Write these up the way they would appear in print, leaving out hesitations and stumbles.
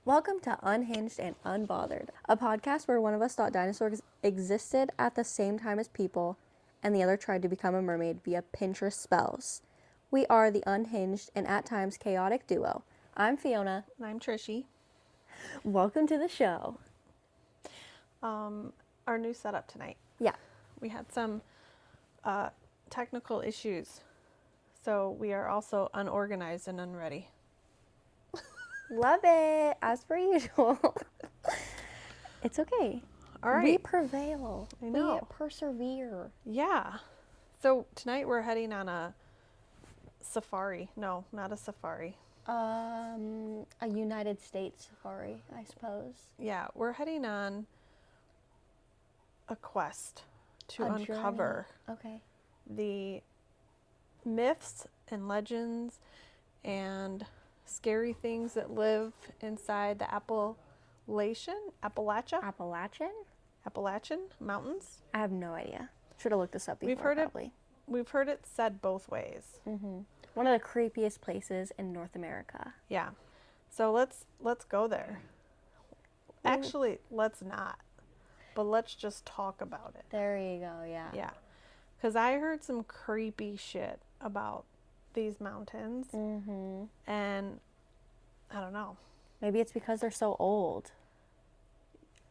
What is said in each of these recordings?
Welcome to Unhinged and Unbothered, a podcast where one of us thought dinosaurs existed at the same time as people, and the other tried to become a mermaid via Pinterest spells. We are the unhinged and at times chaotic duo. I'm Fiona. And I'm Trishy. Welcome to the show. Our new setup tonight. Yeah. We had some technical issues, so we are also unorganized and unready. Love it, as per usual. It's okay. All right. We prevail. I know. We persevere. Yeah. So tonight we're heading on a safari. No, not a safari. A United States safari, I suppose. Yeah, we're heading on a quest to A uncover journey. Okay. the myths and legends and scary things that live inside the Appalachian Mountains. I have no idea. Should have looked this up before. We've heard it said both ways. Mm-hmm. One of the creepiest places in North America. Yeah. So let's go there. Actually, let's not. But let's just talk about it. There you go, yeah. Yeah. Because I heard some creepy shit about these mountains. Mm-hmm. And I don't know. Maybe it's because they're so old.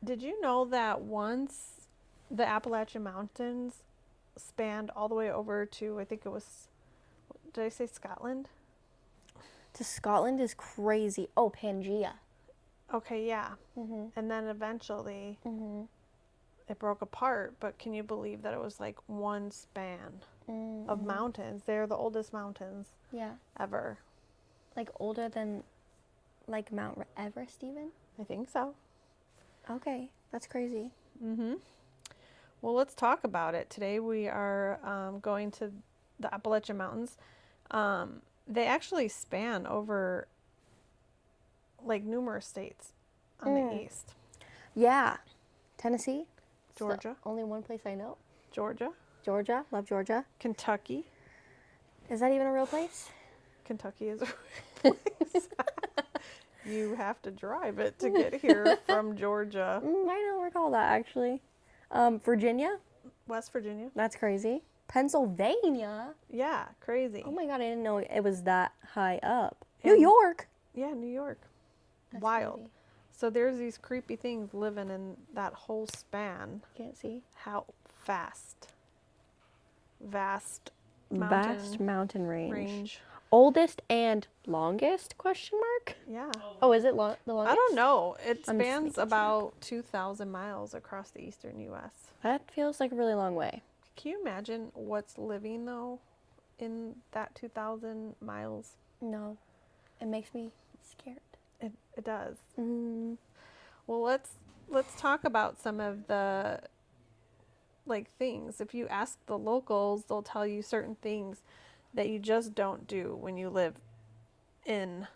Did you know that once the Appalachian Mountains spanned all the way over to, I think it was, did I say Scotland? To Scotland is crazy. Oh, Pangea. Okay, yeah. Mm-hmm. And then eventually it broke apart, but can you believe that it was like one span of mountains? They're the oldest mountains ever. Like older than like Mount Everest even? I think so. Okay, that's crazy. Mm-hmm. Well, let's talk about it. Today we are going to the Appalachian Mountains. They actually span over like numerous states on the east. Yeah. Tennessee. Georgia. It's the only one place I know. Georgia. Georgia. Love Georgia. Kentucky. Is that even a real place? Kentucky is a place. You have to drive it to get here from Georgia. I don't recall that actually. Virginia. West Virginia. That's crazy. Pennsylvania. Yeah, crazy. Oh my god, I didn't know it was that high up. And New York. Yeah, New York. That's Wild. crazy. So there's these creepy things living in that whole span. Can't see. How vast Vast mountain range. range. Oldest and longest? Question mark. Yeah. Oh, is it the longest? I don't know. It I'm just spans making about 2,000 miles across the eastern U.S. That feels like a really long way. Can you imagine what's living, though, in that 2,000 miles? No, it makes me scared. It does. Mm. Well, let's talk about some of the like things. If you ask the locals, they'll tell you certain things that you just don't do when you live in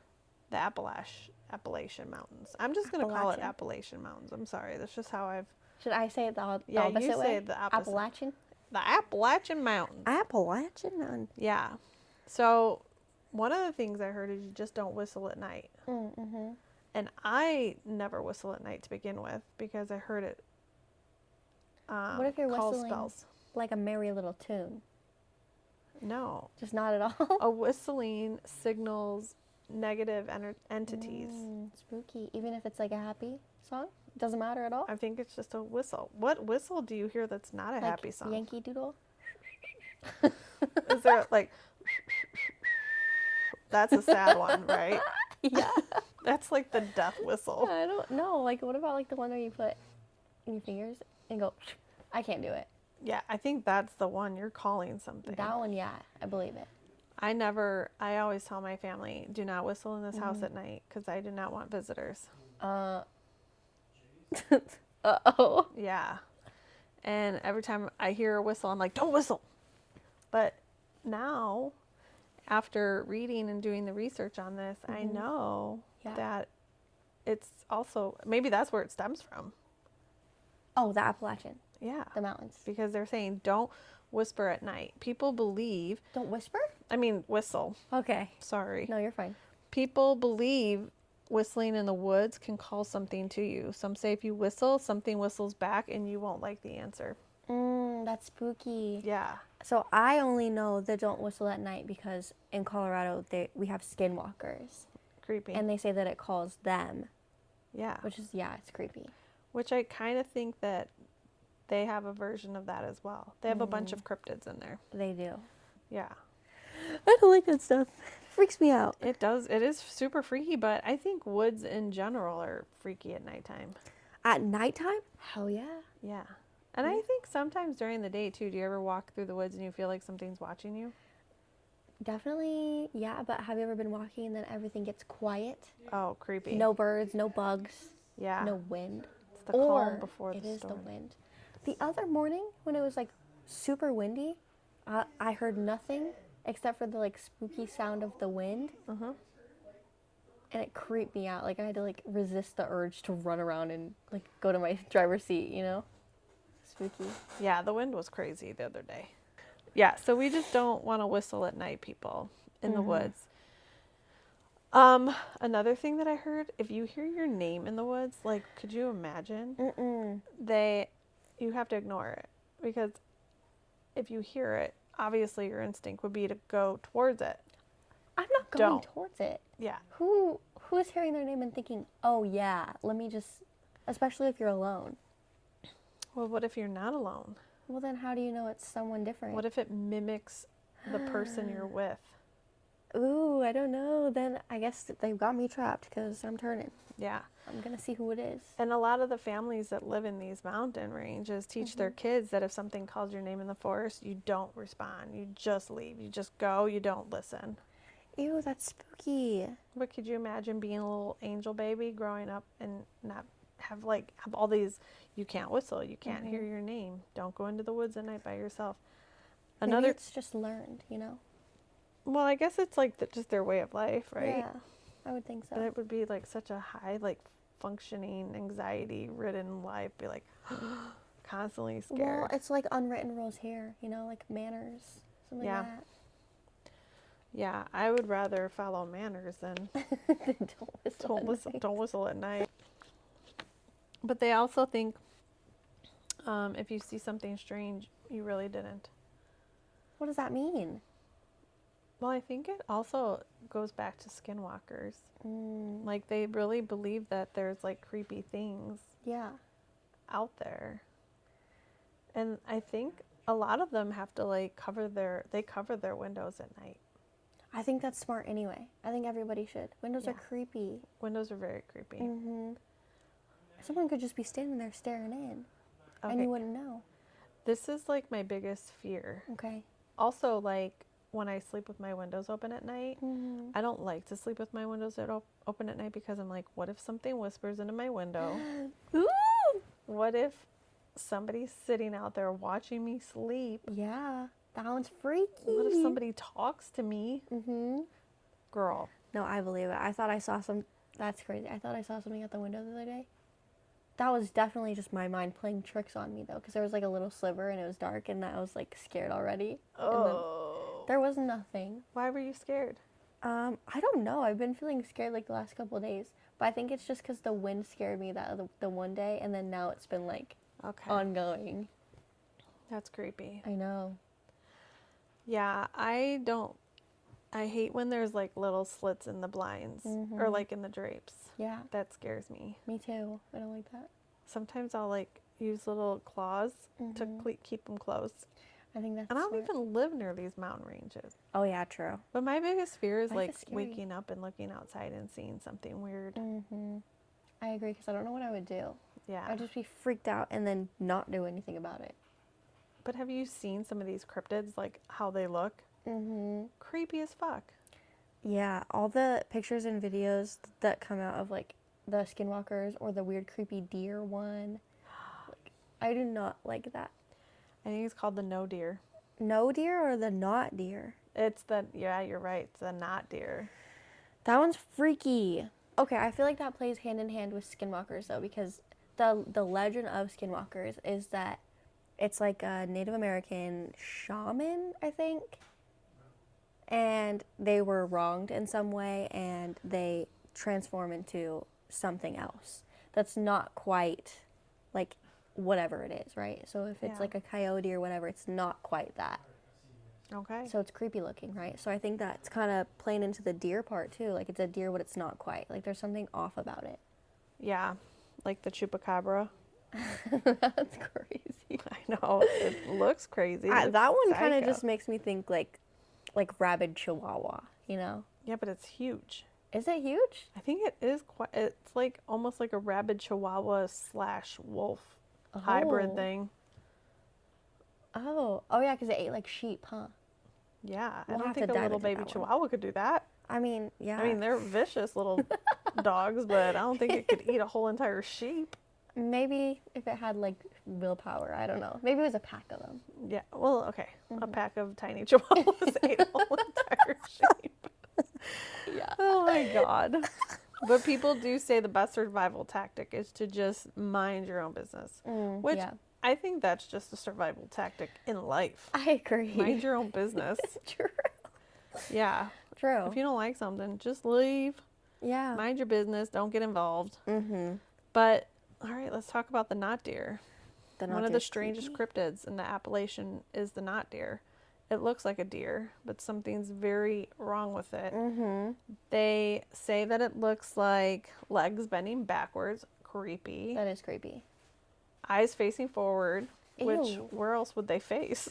the Appalachian Mountains. I'm just going to call it Appalachian Mountains. I'm sorry. That's just how I've... Should I say it the opposite you way? say it the opposite. Appalachian? The Appalachian Mountains. Appalachian Mountain. Yeah. So one of the things I heard is you just don't whistle at night. Mm-hmm. And I never whistle at night to begin with because I heard it What if you're call whistling spells. like a merry little tune? No. Just not at all? A whistling signals negative entities. Spooky. Even if it's like a happy song? Doesn't matter at all? I think it's just a whistle. What whistle do you hear that's not a like happy song? Yankee Doodle? Is there like... That's a sad one, right? Yeah. That's like the death whistle. I don't know. Like, what about like the one where you put in your fingers and go, I can't do it. Yeah, I think that's the one. You're calling something. That one, yeah, I believe it. I always tell my family, do not whistle in this house at night because I do not want visitors. Uh-oh. Yeah. And every time I hear a whistle, I'm like, don't whistle. But now, after reading and doing the research on this, I know that it's also, maybe that's where it stems from. Oh, the Appalachian. Yeah. The mountains. Because they're saying don't whisper at night. People believe. Don't whisper? I mean, whistle. Okay. Sorry. No, you're fine. People believe whistling in the woods can call something to you. Some say if you whistle, something whistles back and you won't like the answer. That's spooky. Yeah. So I only know that don't whistle at night because in Colorado we have skinwalkers. Creepy. And they say that it calls them. Yeah. Which is, yeah, it's creepy. Which I kind of think that they have a version of that as well. They have a bunch of cryptids in there. They do. Yeah. I don't like that stuff. It freaks me out. It does. It is super freaky, but I think woods in general are freaky at nighttime. At nighttime? Hell yeah. Yeah. And I think sometimes during the day too. Do you ever walk through the woods and you feel like something's watching you? Definitely, yeah, but have you ever been walking and then everything gets quiet? Oh, creepy. No birds, no bugs, Yeah. no wind. It's the calm before the it is storm. the wind. The other morning when it was like super windy, I heard nothing except for the like spooky sound of the wind. Uh-huh. And it creeped me out. Like I had to like resist the urge to run around and like go to my driver's seat, you know? Spooky. Yeah, the wind was crazy the other day. Yeah, so we just don't want to whistle at night, people, in the woods. Another thing that I heard, if you hear your name in the woods, like, could you imagine? You have to ignore it, because if you hear it, obviously your instinct would be to go towards it. I'm not going towards it. Yeah. Who is hearing their name and thinking, oh yeah, let me just, especially if you're alone. Well, what if you're not alone? Well, then how do you know it's someone different? What if it mimics the person you're with? Ooh, I don't know. Then I guess they've got me trapped because I'm turning. Yeah. I'm going to see who it is. And a lot of the families that live in these mountain ranges teach their kids that if something calls your name in the forest, you don't respond. You just leave. You just go. You don't listen. Ew, that's spooky. But could you imagine being a little angel baby growing up and not have all these, you can't whistle, you can't hear your name, don't go into the woods at night by yourself. Maybe it's just learned, you know? Well, I guess it's like just their way of life, right? Yeah, I would think so. But it would be like such a high, like functioning, anxiety-ridden life, be like constantly scared. Well, it's like unwritten rules here, you know, like manners, something like that. Yeah, I would rather follow manners than don't whistle at night. But they also think if you see something strange, you really didn't. What does that mean? Well, I think it also goes back to skinwalkers. Like they really believe that there's like creepy things out there. And I think a lot of them have to like cover their windows at night. I think that's smart anyway. I think everybody should. Windows are creepy. Windows are very creepy. Someone could just be standing there staring in, and you wouldn't know. This is like my biggest fear. Okay. Also, like when I sleep with my windows open at night, I don't like to sleep with my windows open at night because I'm like, what if something whispers into my window? Ooh! What if somebody's sitting out there watching me sleep? Yeah, that one's freaky. What if somebody talks to me? Girl. No, I believe it. I thought I saw that's crazy. I thought I saw something at the window the other day. That was definitely just my mind playing tricks on me, though, because there was like a little sliver and it was dark and I was like scared already. And then there was nothing. Why were you scared? I don't know. I've been feeling scared like the last couple of days, but I think it's just because the wind scared me the one day, and then now it's been like ongoing. That's creepy. I know. Yeah, I hate when there's like little slits in the blinds or like in the drapes. Yeah. That scares me. Me too. I don't like that. Sometimes I'll like use little claws to keep them closed. I think that's And I don't smart. even live near these mountain ranges. Oh yeah, true. But my biggest fear is Life like is scary. waking up and looking outside and seeing something weird. I agree, because I don't know what I would do. Yeah. I'd just be freaked out and then not do anything about it. But have you seen some of these cryptids, like how they look? Creepy as fuck. Yeah, all the pictures and videos that come out of like the skinwalkers or the weird creepy deer one, like, I do not like that. I think it's called the no deer. No deer or the not deer? You're right. It's the not deer. That one's freaky. Okay, I feel like that plays hand in hand with skinwalkers though, because the legend of skinwalkers is that it's like a Native American shaman, I think. And they were wronged in some way, and they transform into something else that's not quite like whatever it is, right? So if it's Yeah. like a coyote or whatever, it's not quite that. Okay. So it's creepy looking, right? So I think that's kind of playing into the deer part too. Like it's a deer, but it's not quite. Like there's something off about it. Yeah. Like the chupacabra. That's crazy. I know. It looks crazy. It looks That one kind of psycho. just makes me think like rabid chihuahua, you know? Yeah, but it's huge. Is it huge? I think it is quite. It's like almost like a rabid chihuahua / wolf hybrid Oh. thing. Oh yeah, because it ate like sheep, huh? Yeah, We'll I don't have think to a dive little into baby that one. chihuahua could do that. I mean, yeah. I mean, they're vicious little dogs, but I don't think it could eat a whole entire sheep. Maybe if it had like willpower, I don't know. Maybe it was a pack of them. Yeah, well, okay. A pack of tiny chihuahuas ate a whole entire sheep. Yeah. Oh my god. But people do say the best survival tactic is to just mind your own business. Which yeah. I think that's just a survival tactic in life. I agree. Mind your own business. True. Yeah. True. If you don't like something, just leave. Yeah. Mind your business. Don't get involved. Mm-hmm. But, all right, let's talk about the knot deer. One One of the strangest cryptids in the Appalachian is the knot deer. It looks like a deer, but something's very wrong with it. Mm-hmm. They say that it looks like legs bending backwards, creepy. That is creepy. Eyes facing forward, which Ew. where else would they face?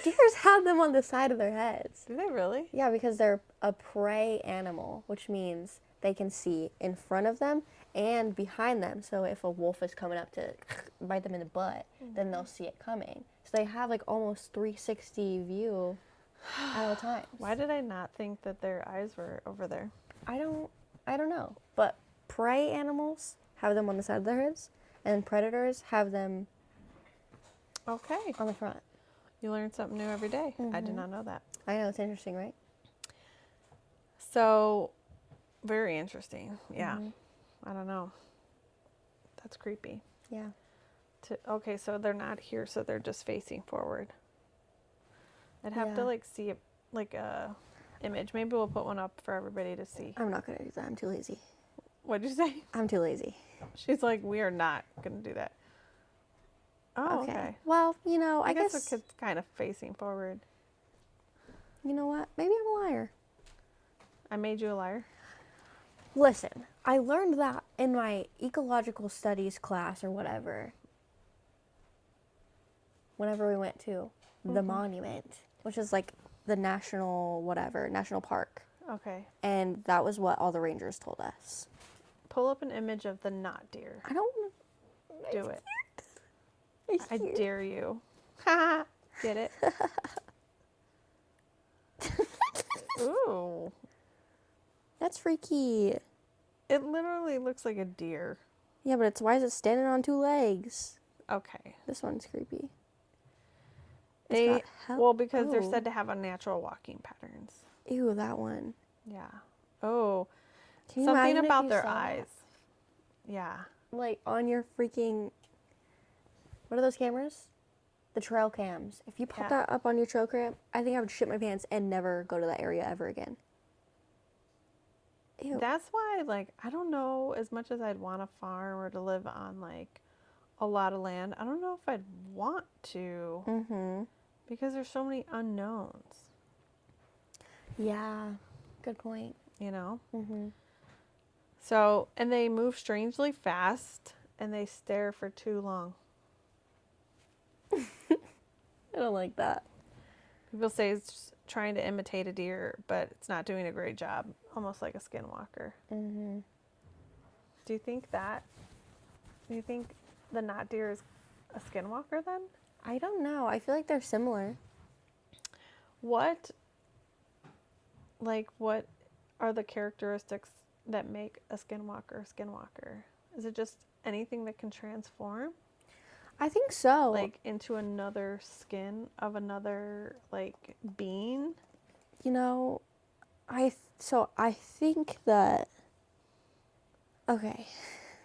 Deers have them on the side of their heads. Do they really? Yeah, because they're a prey animal, which means they can see in front of them and behind them. So if a wolf is coming up to bite them in the butt, then they'll see it coming. So they have like almost 360 view at all times. Why did I not think that their eyes were over there? I don't know. But prey animals have them on the side of their heads, and predators have them Okay. on the front. You learn something new every day. I did not know that. I know, it's interesting, right? So, very interesting. Yeah. I don't know. That's creepy. Yeah. Okay, so they're not here, so they're just facing forward. I'd have to Yeah. like see a image. Maybe we'll put one up for everybody to see. I'm not going to do that. I'm too lazy. What'd you say? I'm too lazy. She's like, we are not gonna do that. Oh, okay. Well, you know, I guess guess it's kind of facing forward. you know what? Maybe I'm a liar. I made you a liar. Listen, I learned that in my ecological studies class or whatever. Whenever we went to the monument, which is like the national park. Okay. And that was what all the rangers told us. Pull up an image of the knot deer. I don't Do it. I scared. dare you. Ha! Get it? Ooh. That's freaky. It literally looks like a deer. Yeah, but why is it standing on two legs? Okay. This one's creepy. Because they're said to have unnatural walking patterns. Ew, that one. Yeah. Oh. Can you Something imagine if about you their saw that? eyes. Yeah. Like on your freaking, what are those cameras? The trail cams. If you pop that up on your trail cam, I think I would shit my pants and never go to that area ever again. Ew. That's why, like, I don't know, as much as I'd want a farm or to live on, like, a lot of land, I don't know if I'd want to. Mm-hmm. Because there's so many unknowns. Yeah. Good point. You know? Mm-hmm. So, and they move strangely fast, and they stare for too long. I don't like that. People say it's trying to imitate a deer, but it's not doing a great job. Almost like a skinwalker. Mm-hmm. Do you think the knot deer is a skinwalker then? I don't know. I feel like they're similar. What are the characteristics that make a skinwalker? Is it just anything that can transform? I think so. Like into another skin of another like being? You know, I think that, okay,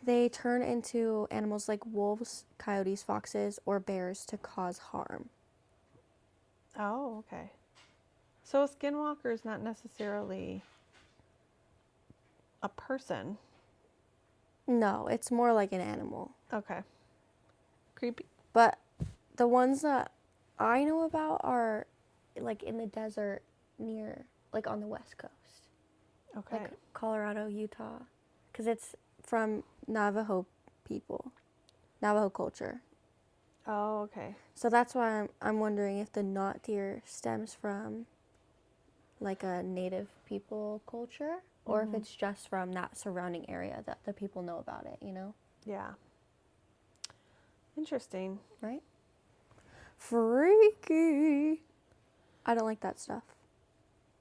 they turn into animals like wolves, coyotes, foxes, or bears to cause harm. Oh, okay. So a skinwalker is not necessarily a person. No, it's more like an animal. Okay. Creepy. But the ones that I know about are like in the desert near, like on the West Coast. Okay. Like Colorado, Utah. Because it's from Navajo people, Navajo culture. Oh, okay. So that's why I'm wondering if the not deer stems from like a native people culture or if it's just from that surrounding area that the people know about it, you know? Yeah. Interesting. Right? Freaky. I don't like that stuff.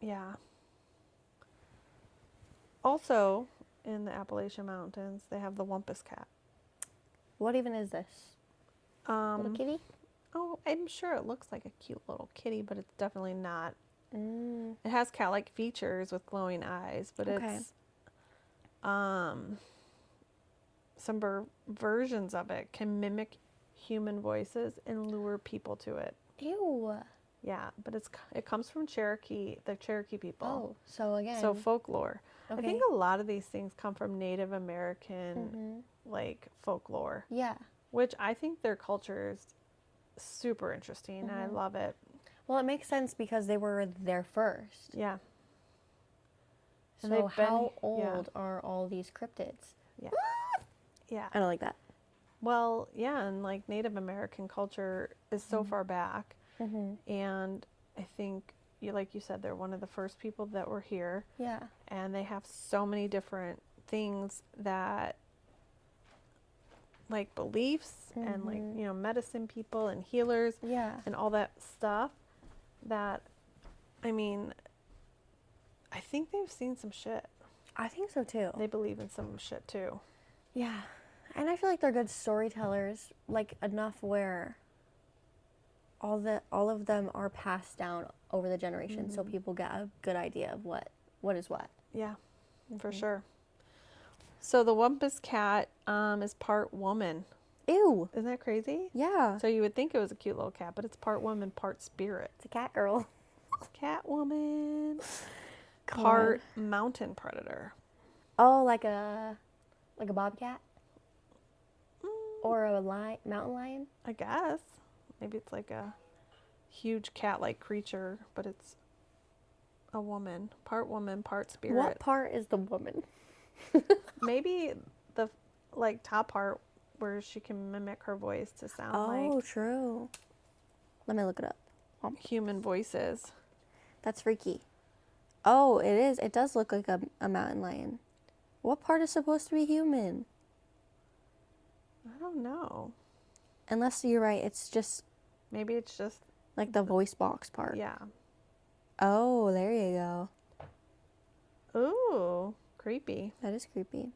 Yeah. Also, in the Appalachian Mountains, they have the Wumpus cat. What even is this? Little kitty? Oh, I'm sure it looks like a cute little kitty, but it's definitely not. Mm. It has cat-like features with glowing eyes, but Okay. it's some versions of it can mimic human voices and lure people to it. Ew. Yeah, but it comes from the Cherokee people. Oh, so again. So folklore. Okay. I think a lot of these things come from Native American like folklore. Yeah. Which I think their culture is super interesting and I love it. Well, it makes sense because they were there first. Yeah. And So how old are all these cryptids? Yeah. Yeah. I don't like that. Well, yeah, and like Native American culture is so far back. And I think, like you said, they're one of the first people that were here. Yeah. And they have so many different things that, like beliefs and like, you know, medicine people and healers and all that stuff that, I mean, I think they've seen some shit. I think so too. They believe in some shit too. Yeah. And I feel like they're good storytellers, like enough where all of them are passed down over the generations so people get a good idea of what is what. Yeah, for sure. So the Wumpus cat is part woman. Ew. Isn't that crazy? Yeah. So you would think it was a cute little cat, but it's part woman, part spirit. It's a cat girl. Cat woman. Come Part mountain predator. Oh, like a bobcat? Or a mountain lion? I guess. Maybe it's like a huge cat-like creature, but it's a woman, part spirit. What part is the woman? Maybe the like top part where she can mimic her voice to sound Oh, true. Let me look it up. like human voices. That's freaky. Oh, it is. It does look like a mountain lion. What part is supposed to be human? I don't know. Unless you're right, it's just Maybe it's just like the voice box part. yeah. Oh, there you go. Ooh, creepy. That is creepy.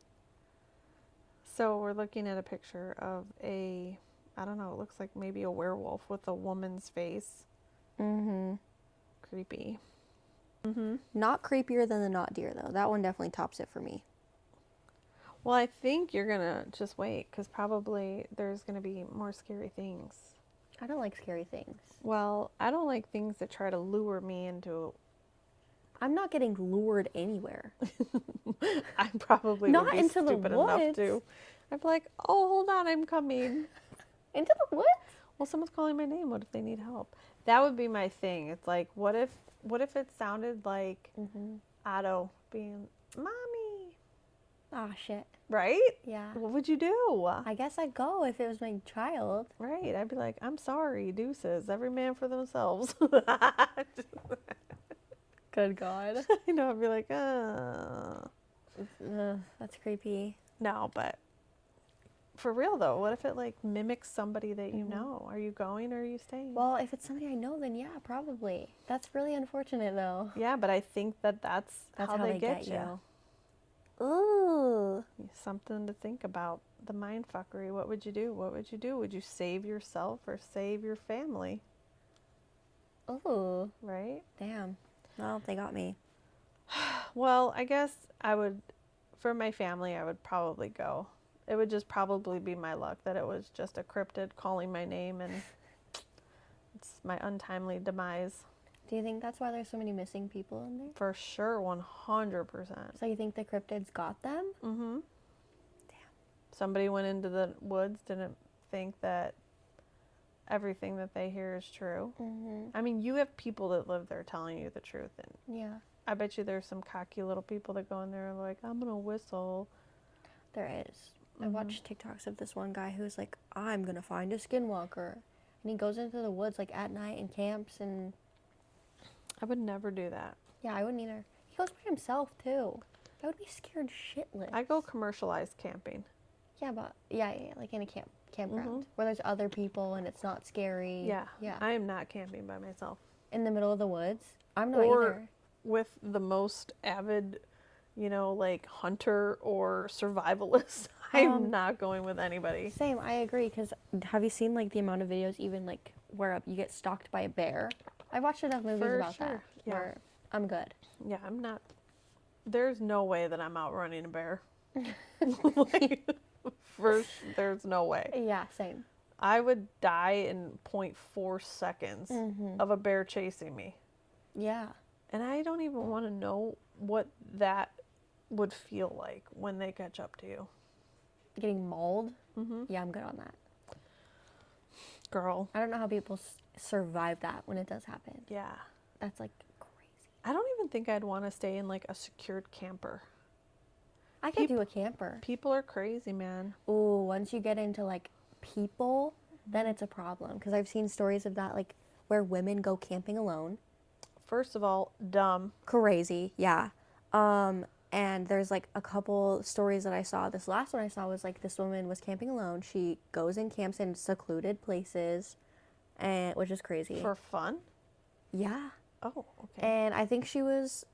So we're looking at a picture of I don't know, it looks like maybe a werewolf with a woman's face. Creepy. Not creepier than the not deer, though. That one definitely tops it for me. Well, I think you're going to just wait because probably there's going to be more scary things. I don't like scary things. Well, I don't like things that try to lure me into. I'm not getting lured anywhere. I probably Not would be into the stupid enough woods. to. I'd be like, oh, hold on, I'm coming. Into the woods? Well, someone's calling my name. What if they need help? That would be my thing. It's like, what if it sounded like Otto being, Mommy, Ah, shit. right? Yeah. What would you do? I guess I'd go if it was my child. Right. I'd be like, I'm sorry, deuces. Every man for themselves. Good God. You know, I'd be like, That's creepy. No, but for real though, what if it like mimics somebody that you know? Are you going or are you staying? Well, if it's somebody I know, then yeah, probably. That's really unfortunate, though. Yeah, but I think that's how they get you. Ooh. Something to think about. The mind fuckery. What would you do? What would you do? Would you save yourself or save your family? Ooh. Right? Damn. Well, they got me. Well, I guess I would, for my family, I would probably go. It would just probably be my luck that it was just a cryptid calling my name and it's my untimely demise. Do you think that's why there's so many missing people in there? For sure, 100%. So you think the cryptids got them? Mm-hmm. Damn. Somebody went into the woods, didn't think that everything that they hear is true. Mm-hmm. I mean, you have people that live there telling you the truth, and Yeah. I bet you there's some cocky little people that go in there and like, I'm gonna whistle. There is. I watched TikToks of this one guy who's like, I'm gonna find a skinwalker. And he goes into the woods like at night and camps and... I would never do that. Yeah, I wouldn't either. He goes by himself too. I would be scared shitless. I go commercialized camping. Yeah, but yeah, like in a campground where there's other people and it's not scary. Yeah. Yeah. I am not camping by myself. In the middle of the woods? I'm not Or either. with the most avid, like hunter or survivalist. I'm not going with anybody. Same, I agree. Because have you seen like the amount of videos even like where you get stalked by a bear? I've watched enough movies For about that. sure. Yeah. Where I'm good. Yeah, I'm not. There's no way that I'm outrunning a bear. Like, there's no way. Yeah, same. I would die in 0.4 seconds of a bear chasing me. Yeah. And I don't even want to know what that would feel like when they catch up to you. Getting mauled? Yeah, I'm good on that. Girl. I don't know how people survive that when it does happen. Yeah. That's like crazy. I don't even think I'd want to stay in like a secured camper. I could do a camper. People are crazy, man. Ooh, once you get into like people, then it's a problem. Because I've seen stories of that, like where women go camping alone. First of all, dumb. Crazy, yeah. And there's like a couple stories that I saw. This last one I saw was like this woman was camping alone. She goes and camps in secluded places, and which is crazy. For fun? Yeah. Oh, okay. And I think she was,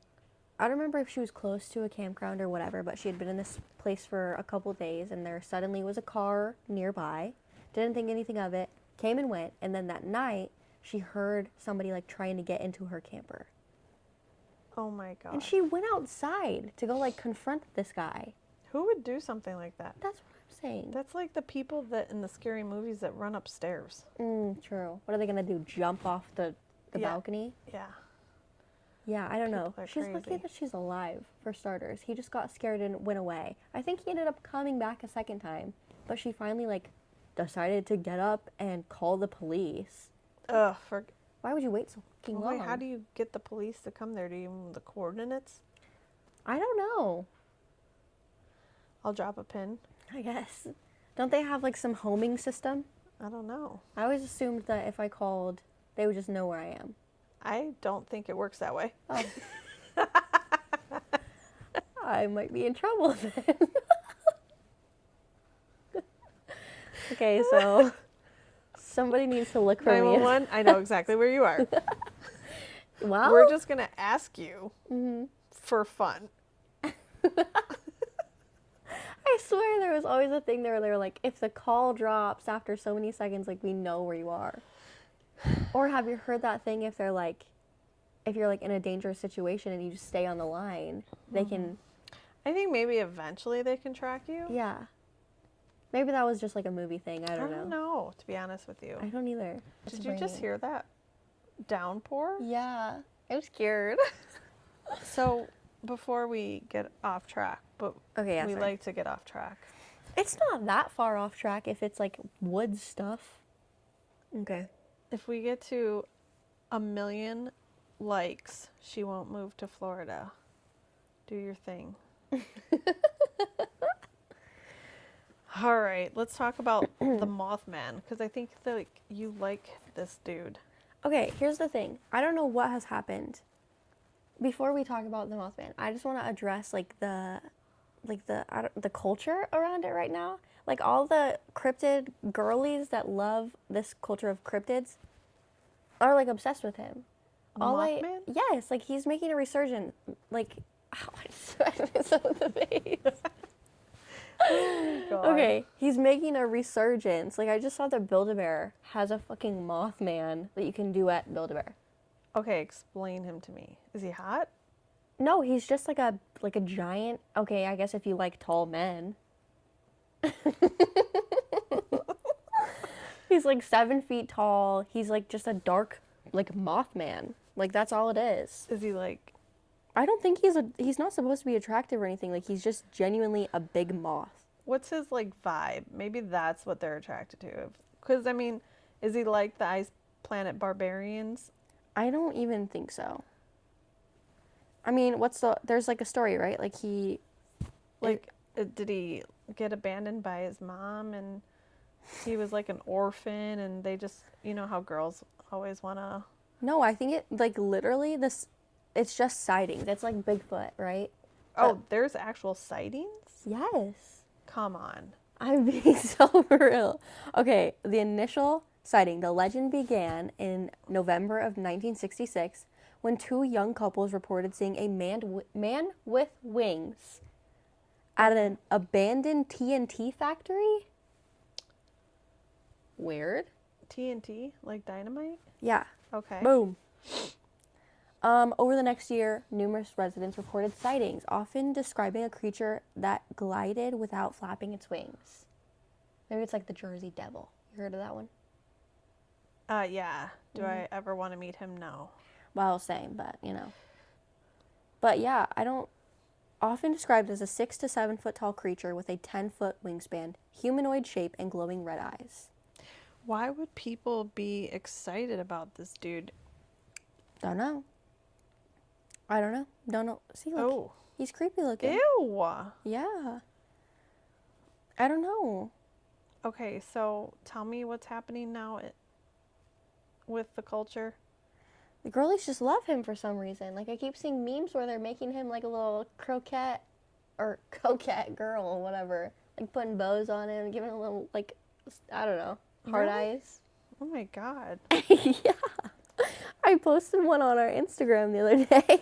I don't remember if she was close to a campground or whatever, but she had been in this place for a couple days, and there suddenly was a car nearby. Didn't think anything of it. Came and went, and then that night she heard somebody like trying to get into her camper. Oh my god. And she went outside to go like confront this guy. Who would do something like that? That's what I'm saying. That's like the people that in the scary movies that run upstairs. True. What are they gonna do? Jump off the Yeah. balcony? Yeah. Yeah, I don't know. People are She's lucky crazy. that she's alive, for starters. He just got scared and went away. I think he ended up coming back a second time, but she finally like decided to get up and call the police. Ugh. Why would you wait so fucking long? Wait, how do you get the police to come there? Do you know the coordinates? I don't know. I'll drop a pin. I guess. Don't they have like some homing system? I don't know. I always assumed that if I called, they would just know where I am. I don't think it works that way. Oh. I might be in trouble then. Okay, so somebody needs to look for me. 911, I know exactly where you are. Well, We're just going to ask you for fun. I swear there was always a thing there where they were like, if the call drops after so many seconds, like we know where you are. Or have you heard that thing if they're like, if you're like in a dangerous situation and you just stay on the line, they can... I think maybe eventually they can track you. Yeah. Maybe that was just like a movie thing. I don't know. To be honest with you. I don't either. Did you just hear that downpour? Yeah. I'm scared. So, before we get off track, but Okay, yeah, we sorry. like to get off track. It's not that far off track if it's like woods stuff. Okay. If we get to 1 million likes, she won't move to Florida. Do your thing. All right, let's talk about the Mothman, because I think that you like this dude. Okay, here's the thing. I don't know what has happened. Before we talk about the Mothman, I just want to address the culture around it right now. Like all the cryptid girlies that love this culture of cryptids are like obsessed with him. Mothman? Yes, like he's making a resurgence. Like, ow, I sweat myself in the face. Oh, God. Okay, he's making a resurgence. Like I just saw that Build-A-Bear has a fucking Mothman that you can do at Build-A-Bear. Okay, explain him to me. Is he hot? No, he's just like a giant. Okay, I guess if you like tall men. He's like 7 feet tall. He's like just a dark like Mothman. Like, that's all it is. Is he like, I don't think he's not supposed to be attractive or anything. Like, he's just genuinely a big moth. what's his like vibe? Maybe that's what they're attracted to. Because I mean, is he like the ice planet barbarians? I don't even think so. I mean, there's like a story, right? Like Did he get abandoned by his mom and he was like an orphan and they just, you know how girls always want to. no, I think it, like, literally, it's just sightings. It's like Bigfoot, right? Oh, there's actual sightings? Yes. Come on. I'm being so real. Okay, the initial sighting, the legend began in November of 1966 when two young couples reported seeing a man with wings at an abandoned TNT factory. Weird. TNT? Like dynamite? Yeah. Okay. Boom. Over the next year, numerous residents reported sightings, often describing a creature that glided without flapping its wings. Maybe it's like the Jersey Devil. You heard of that one? Yeah. Do I ever want to meet him? No. Well, same, but you know. But yeah, I don't. Often described as a 6 to 7 foot tall creature with a 10-foot wingspan, humanoid shape, and glowing red eyes. Why would people be excited about this dude? Don't know. I don't know. Don't know. See, look. He's creepy looking. Ew. Yeah. I don't know. Okay, so tell me what's happening now with the culture. The girlies just love him for some reason. Like, I keep seeing memes where they're making him like a little croquette or coquette girl or whatever. Like, putting bows on him, giving him a little, like, I don't know, hard Really? eyes. Oh my god. Yeah. I posted one on our Instagram the other day.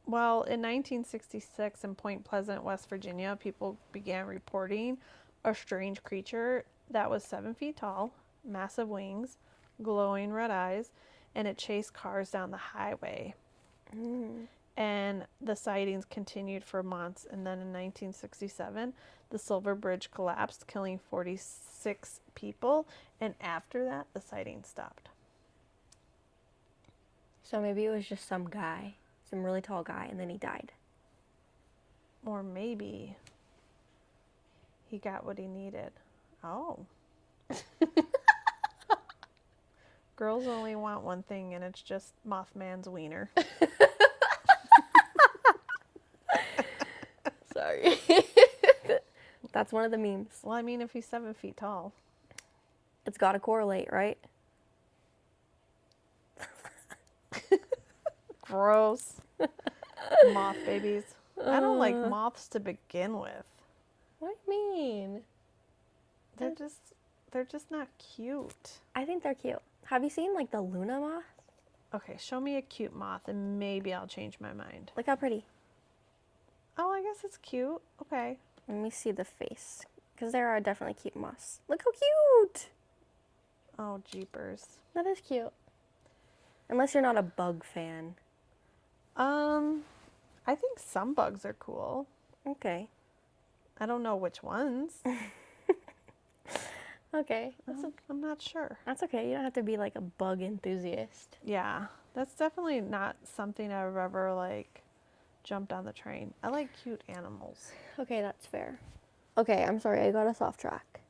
Well, in 1966 in Point Pleasant, West Virginia, people began reporting a strange creature that was 7 feet tall, massive wings, glowing red eyes, and it chased cars down the highway. And the sightings continued for months. And then in 1967, the Silver Bridge collapsed, killing 46 people. And after that, the sightings stopped. So maybe it was just some guy, some really tall guy, and then he died. Or maybe he got what he needed. Oh. Girls only want one thing, and it's just Mothman's wiener. Sorry. That's one of the memes. Well, I mean, if he's 7 feet tall. It's got to correlate, right? Gross. Moth babies. I don't like moths to begin with. What do you mean? They're just not cute. I think they're cute. Have you seen, like, the Luna moth? Okay, show me a cute moth and maybe I'll change my mind. Look how pretty. Oh, I guess it's cute. Okay. Let me see the face. Because there are definitely cute moths. Look how cute! Oh, jeepers. That is cute. Unless you're not a bug fan. I think some bugs are cool. Okay. I don't know which ones. Okay. I'm not sure. That's okay. You don't have to be, like, a bug enthusiast. Yeah, that's definitely not something I've ever, like, jumped on the train. I like cute animals. Okay, that's fair. Okay, I'm sorry. I got us off track.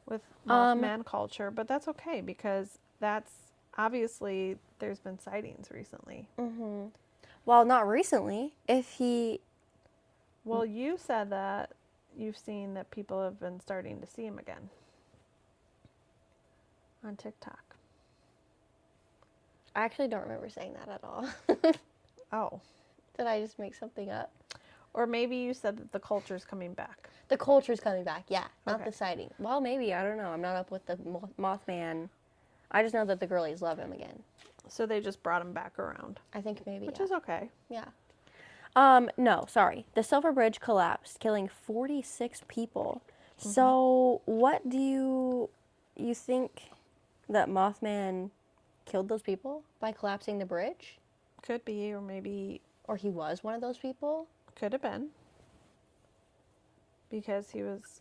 With Mothman culture, but that's okay because that's obviously there's been sightings recently. Mm-hmm. Well, not recently. Well, you said that you've seen that people have been starting to see him again on TikTok. I actually don't remember saying that at all. Oh. Did I just make something up? Or maybe you said that the culture's coming back. The culture's coming back, yeah. Not Okay. the sighting. Well, maybe. I don't know. I'm not up with the Mothman. I just know that the girlies love him again. So they just brought him back around. I think maybe, Which yeah. is okay. Yeah. No, sorry. The Silver Bridge collapsed, killing 46 people. Mm-hmm. So what do you think that Mothman killed those people by collapsing the bridge? Could be, or maybe... Or he was one of those people? Could have been. Because he was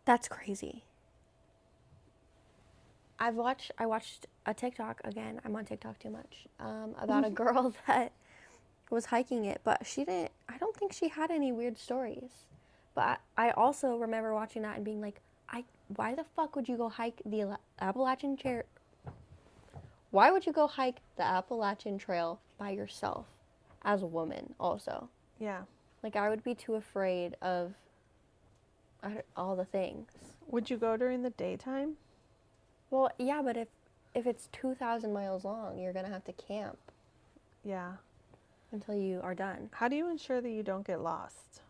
That's crazy. I watched a TikTok again. I'm on TikTok too much. About a girl that was hiking it, but I don't think she had any weird stories. But I also remember watching that and being like, why the fuck would you go hike the Appalachian Trail? Why would you go hike the Appalachian Trail by yourself as a woman also? Yeah. Like, I would be too afraid of all the things. Would you go during the daytime? Well, yeah, but if it's 2,000 miles long, you're going to have to camp Yeah. until you are done. How do you ensure that you don't get lost?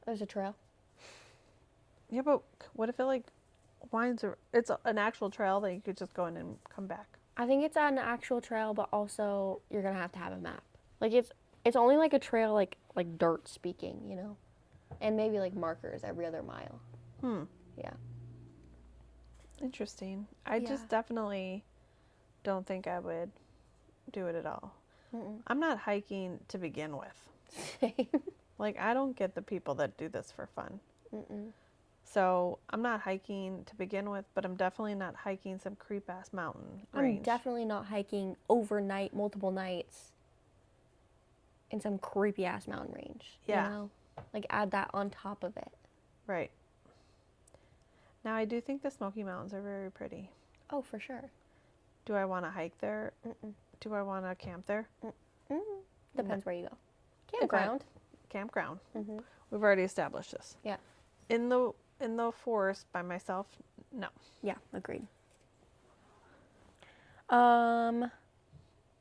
There's a trail. Yeah, but what if it like winds or it's an actual trail that you could just go in and come back? I think it's an actual trail, but also you're going to have a map. Like, it's only like a trail, like dirt speaking, you know? And maybe like markers every other mile. Yeah. Interesting. I Yeah. just definitely don't think I would do it at all. Mm-mm. I'm not hiking to begin with. Same. Like, I don't get the people that do this for fun. Mm-mm. So I'm not hiking to begin with, but I'm definitely not hiking some creep-ass mountain range. I'm definitely not hiking overnight, multiple nights in some creepy ass mountain range. Yeah. You know? Like, add that on top of it. Right. Now, I do think the Smoky Mountains are very pretty. Oh, for sure. Do I want to hike there? Mm-mm. Do I want to camp there? Depends where you go. Campground. Campground. Mm-hmm. We've already established this. Yeah. In the forest by myself, no. Yeah, agreed. Do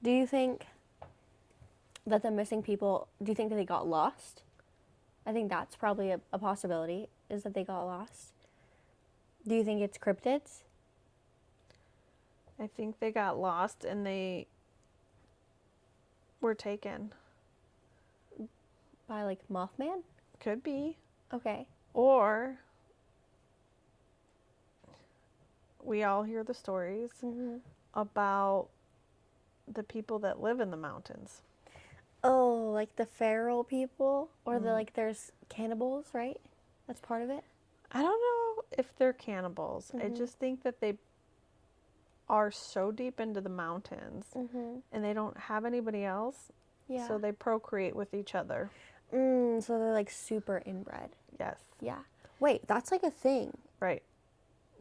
you think that the missing people, do you think that they got lost? I think that's probably a possibility, is that they got lost. Do you think it's cryptids? I think they got lost and they were taken. By, like, Mothman? Could be. Okay. Or we all hear the stories about the people that live in the mountains. Oh, like the feral people? Or there's cannibals, right? That's part of it? I don't know if they're cannibals. I just think that they are so deep into the mountains and they don't have anybody else. Yeah. So they procreate with each other. So they're like super inbred. Yes. Yeah. Wait, that's like a thing. Right.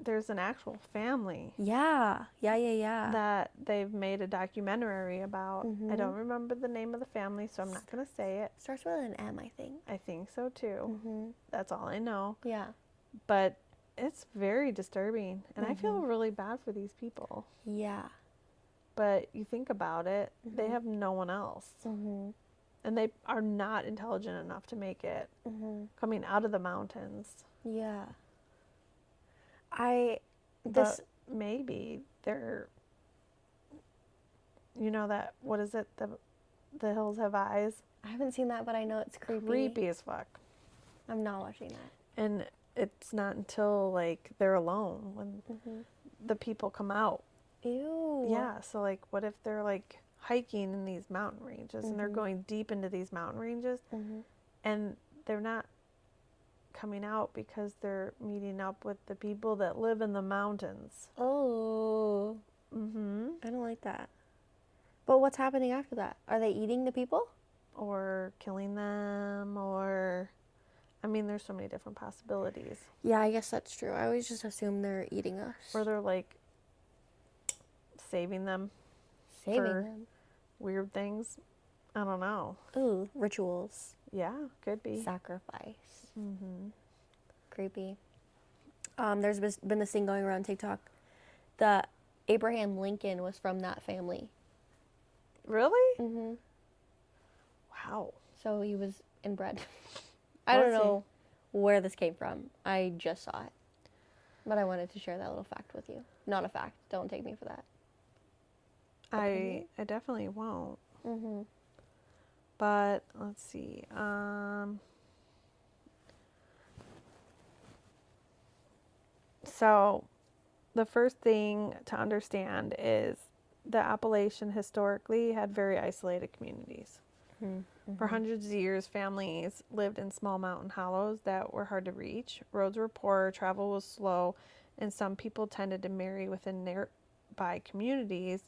There's an actual family. Yeah. Yeah. That they've made a documentary about. I don't remember the name of the family, so I'm not going to say it. Starts with an M, I think. I think so too. That's all I know. Yeah. But it's very disturbing, and I feel really bad for these people. Yeah. But you think about it, they have no one else. And they are not intelligent enough to make it coming out of the mountains. Yeah. But maybe they're, you know that, what is it, the hills have eyes? I haven't seen that, but I know it's creepy. Creepy as fuck. I'm not watching that. And it's not until, like, they're alone when the people come out. Ew. Yeah, so, like, what if they're, like, hiking in these mountain ranges and they're going deep into these mountain ranges and they're not coming out because they're meeting up with the people that live in the mountains. Oh. I don't like that. But what's happening after that? Are they eating the people? Or killing them, or, I mean, there's so many different possibilities. Yeah, I guess that's true. I always just assume they're eating us. Or they're, like, saving them. Saving for them. Weird things. I don't know. Ooh, rituals. Yeah, could be. Sacrifice. Creepy. There's been this thing going around TikTok that Abraham Lincoln was from that family. Really? Wow. So he was inbred. I don't know where this came from. I just saw it. But I wanted to share that little fact with you. Not a fact. Don't take me for that. I definitely won't. But let's see. So the first thing to understand is the Appalachian historically had very isolated communities. For hundreds of years, families lived in small mountain hollows that were hard to reach. Roads were poor, travel was slow, and some people tended to marry within nearby communities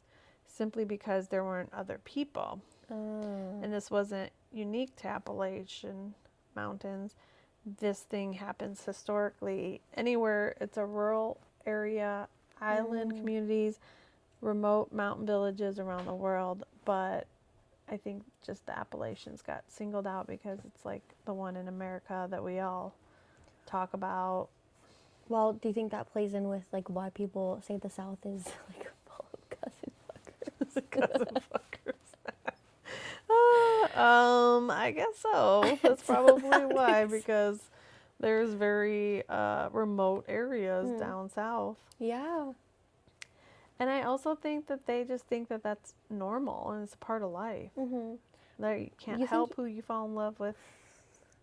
simply because there weren't other people. And this wasn't unique to Appalachian Mountains. This thing happens historically anywhere it's a rural area, island communities, remote mountain villages around the world. But I think just the Appalachians got singled out because it's like the one in America that we all talk about. Well, do you think that plays in with like why people say the South is like full of cousin fuckers? Cousin fuckers. I guess so. That's probably why, because there's very remote areas down south. Yeah. And I also think that they just think that that's normal and it's a part of life. That you can't help who you fall in love with.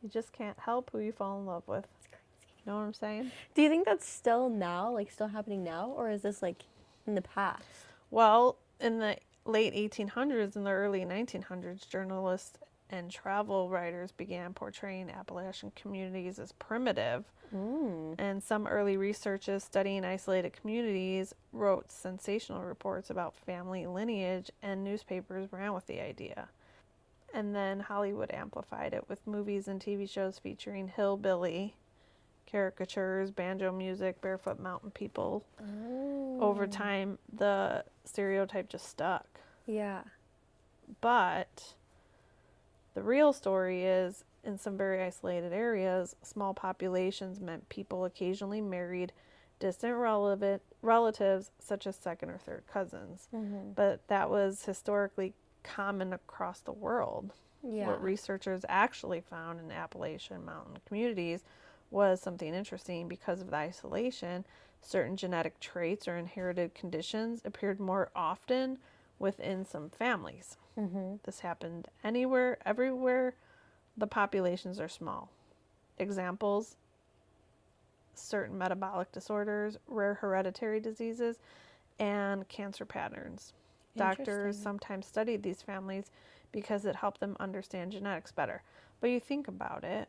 You just can't help who you fall in love with. That's crazy. You know what I'm saying? Do you think that's still now, like still happening now, or is this like in the past? Well, in the late 1800s and the early 1900s, journalists and travel writers began portraying Appalachian communities as primitive. And some early researchers studying isolated communities wrote sensational reports about family lineage, and newspapers ran with the idea. And then Hollywood amplified it with movies and TV shows featuring hillbilly caricatures, banjo music, barefoot mountain people. Over time, the stereotype just stuck. Yeah. But the real story is, in some very isolated areas, small populations meant people occasionally married distant relatives, such as second or third cousins. But that was historically common across the world. Yeah. What researchers actually found in Appalachian mountain communities was something interesting. Because of the isolation, certain genetic traits or inherited conditions appeared more often within some families. This happened everywhere the populations are small. Examples: certain metabolic disorders, rare hereditary diseases, and cancer patterns. Doctors sometimes studied these families because it helped them understand genetics better. But you think about it,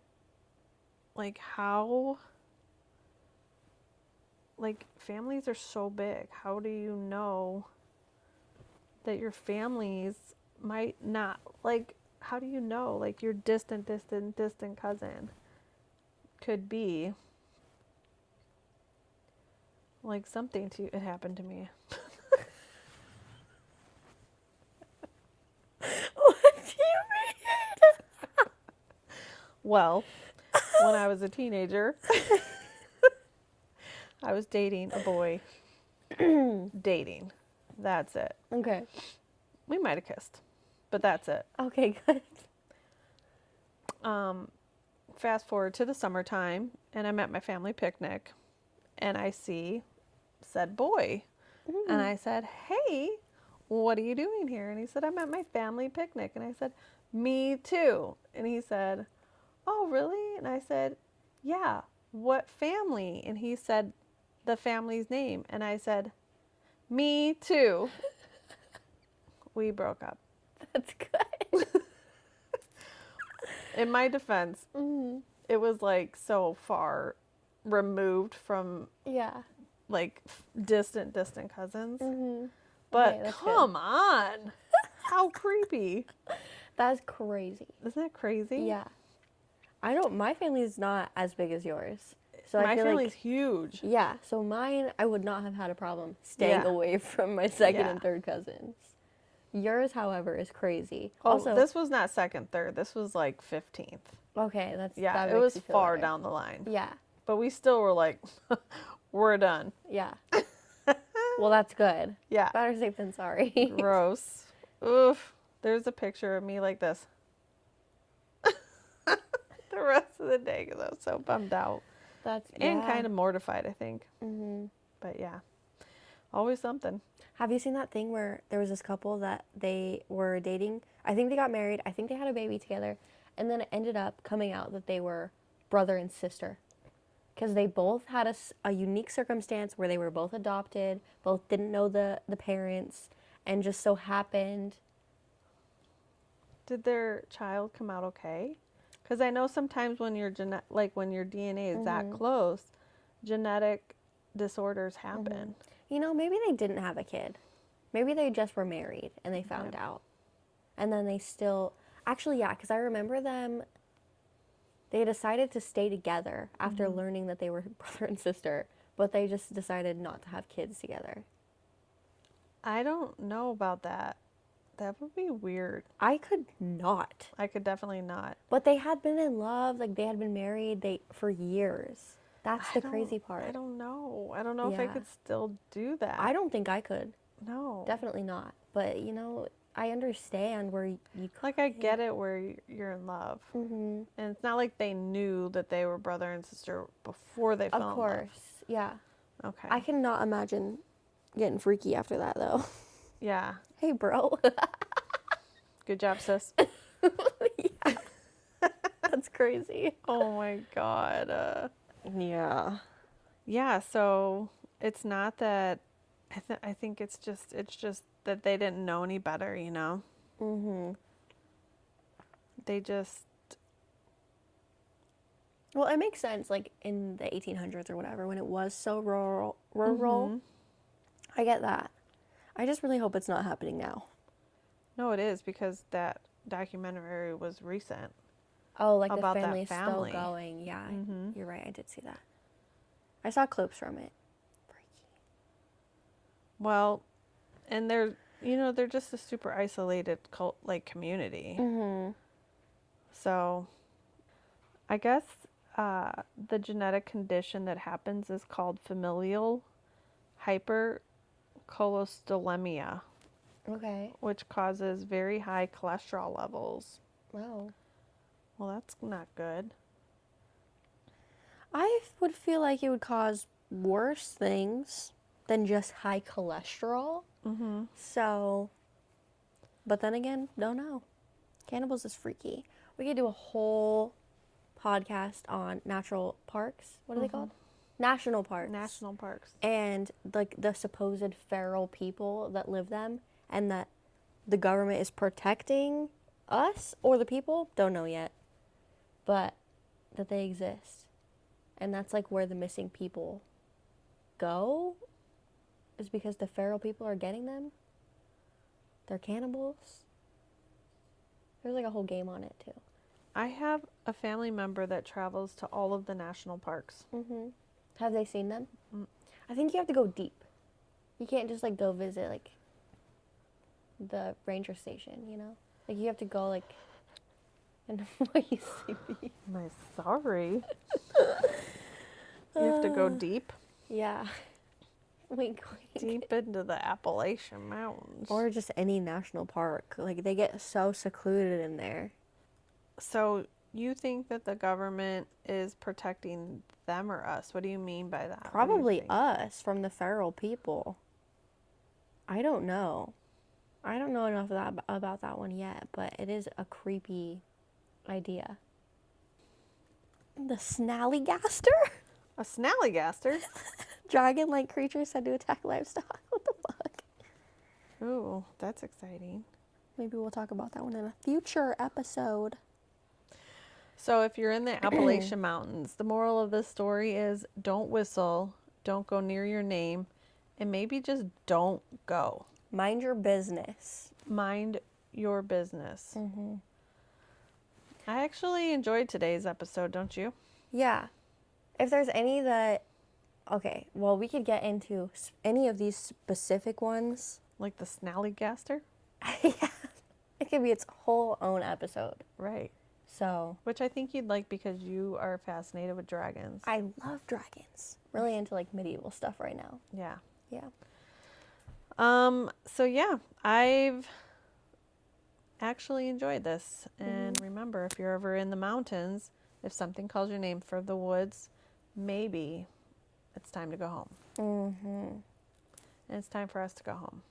like how, like families are so big. How do you know that your families might not, like, how do you know, like, your distant cousin could be like something to you? It happened to me. What do you mean? Well, when I was a teenager, I was dating a boy. Dating. That's it. Okay. We might have kissed, but that's it. Okay, good. Fast forward to the summertime, and I'm at my family picnic, and I see said boy. And I said, "Hey, what are you doing here?" And he said, "I'm at my family picnic." And I said, "Me too." And he said, "Oh, really?" And I said, "Yeah, what family?" And he said the family's name. And I said, "Me too." We broke up. That's good. In my defense, it was like so far removed from like distant cousins. But Okay, come on. How creepy. That's crazy. Isn't that crazy? Yeah. I don't, my family is not as big as yours. So My I feel family's like, huge. yeah, so mine, I would not have had a problem staying away from my second and third cousins. Yours, however, is crazy. Oh, Also, this was not second, third. This was like 15th. okay, that It makes was me feel far better. down the line. Yeah, But we still were like, we're done. yeah. Well, that's good. Yeah. Better safe than sorry. Gross. Oof. There's a picture of me like this. The rest of the day because I was so bummed out. And kind of mortified, I think. But yeah, always something. Have you seen that thing where there was this couple that they were dating? I think they got married. I think they had a baby together. And then it ended up coming out that they were brother and sister. Because they both had a unique circumstance where they were both adopted, both didn't know the parents, and just so happened Did their child come out okay? Because I know sometimes when your when your DNA is that close, genetic disorders happen. You know, maybe they didn't have a kid. Maybe they just were married and they found out. And then they still... Actually, yeah, because I remember them... They decided to stay together after learning that they were brother and sister, but they just decided not to have kids together. I don't know about that. That would be weird. I could not. I could definitely not. But they had been in love, like they had been married for years. That's the crazy part. I don't know. I don't know if I Yeah. could still do that. I don't think I could. No. Definitely not. But, you know, I understand where you Like, I get it where you're in love. Mm-hmm. And it's not like they knew that they were brother and sister before they fell in love. Of course. Yeah. Okay. I cannot imagine getting freaky after that, though. Yeah. Hey, bro. Good job, sis. Yeah. That's crazy. Oh my God. Yeah. Yeah, so it's not that... I think it's just that they didn't know any better, you know? Mm-hmm. They just... Well, it makes sense, like, in the 1800s or whatever, when it was so rural. I get that. I just really hope it's not happening now. No, it is, because that documentary was recent. Oh, like About the that family's family. still going. Yeah, Mhm. you're right. I did see that. I saw clips from it. Well, and they're just a super isolated community. Mm-hmm. So, I guess the genetic condition that happens is called familial hypercholesterolemia, Okay. which causes very high cholesterol levels. Wow. Well, that's not good. I would feel like it would cause worse things than just high cholesterol. Mm-hmm. So, but then again, don't know. Cannibals is freaky. We could do a whole podcast on natural parks. What are they called? National parks. National parks. And like the supposed feral people that live them, and that the government is protecting us or the people. Don't know yet. But that they exist. And that's like where the missing people go, is because the feral people are getting them. They're cannibals. There's like a whole game on it too. I have a family member that travels to all of the national parks. Mm-hmm. Have they seen them? I think you have to go deep. You can't just like go visit like the ranger station, you know? Like you have to go like... And why you see me? I'm sorry. You have to go deep? Yeah. Wink, wink. Deep into the Appalachian Mountains. Or just any national park. Like they get so secluded in there. So you think that the government is protecting them or us? What do you mean by that? Probably us from the feral people. I don't know. I don't know enough about that one yet, but it is a creepy idea. The snallygaster? A snallygaster? Dragon-like creature said to attack livestock. What the fuck? Ooh, that's exciting. Maybe we'll talk about that one in a future episode. So if you're in the Appalachian Mountains, the moral of this story is don't whistle, don't go near your name, and maybe just don't go. Mind your business. Mind your business. Mm-hmm. I actually enjoyed today's episode, don't you? Yeah. If there's any that... Okay, well, we could get into any of these specific ones. Like the snallygaster? Yeah. It could be its whole own episode. Right. So... Which I think you'd like because you are fascinated with dragons. I love dragons. Really into like medieval stuff right now. Yeah. Yeah. So yeah, I've actually enjoyed this. And remember, if you're ever in the mountains, if something calls your name for the woods, maybe it's time to go home. Mm-hmm. And it's time for us to go home.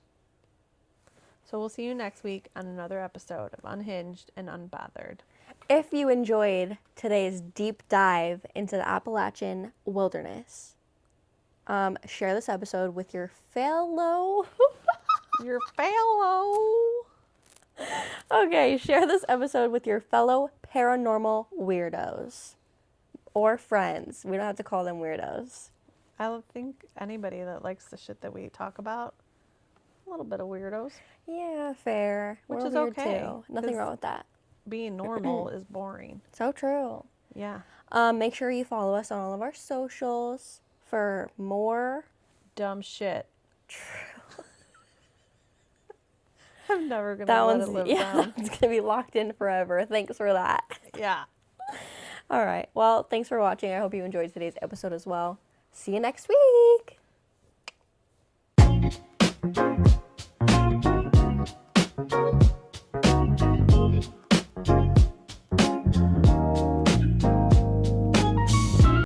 So we'll see you next week on another episode of Unhinged and Unbothered. If you enjoyed today's deep dive into the Appalachian wilderness, share this episode with your fellow Okay, share this episode with your fellow paranormal weirdos or friends. We don't have to call them weirdos. I don't think anybody that likes the shit that we talk about, a little bit of weirdos. Yeah, fair. Which We're is weird okay, too. Nothing 'cause wrong with that. Being normal is boring. So true. Yeah. Make sure you follow us on all of our socials for more Dumb shit. true. I'm never going That to let one's it live yeah, down. it's gonna be locked in forever. Thanks for that. Yeah. All right. Well, thanks for watching. I hope you enjoyed today's episode as well. See you next week.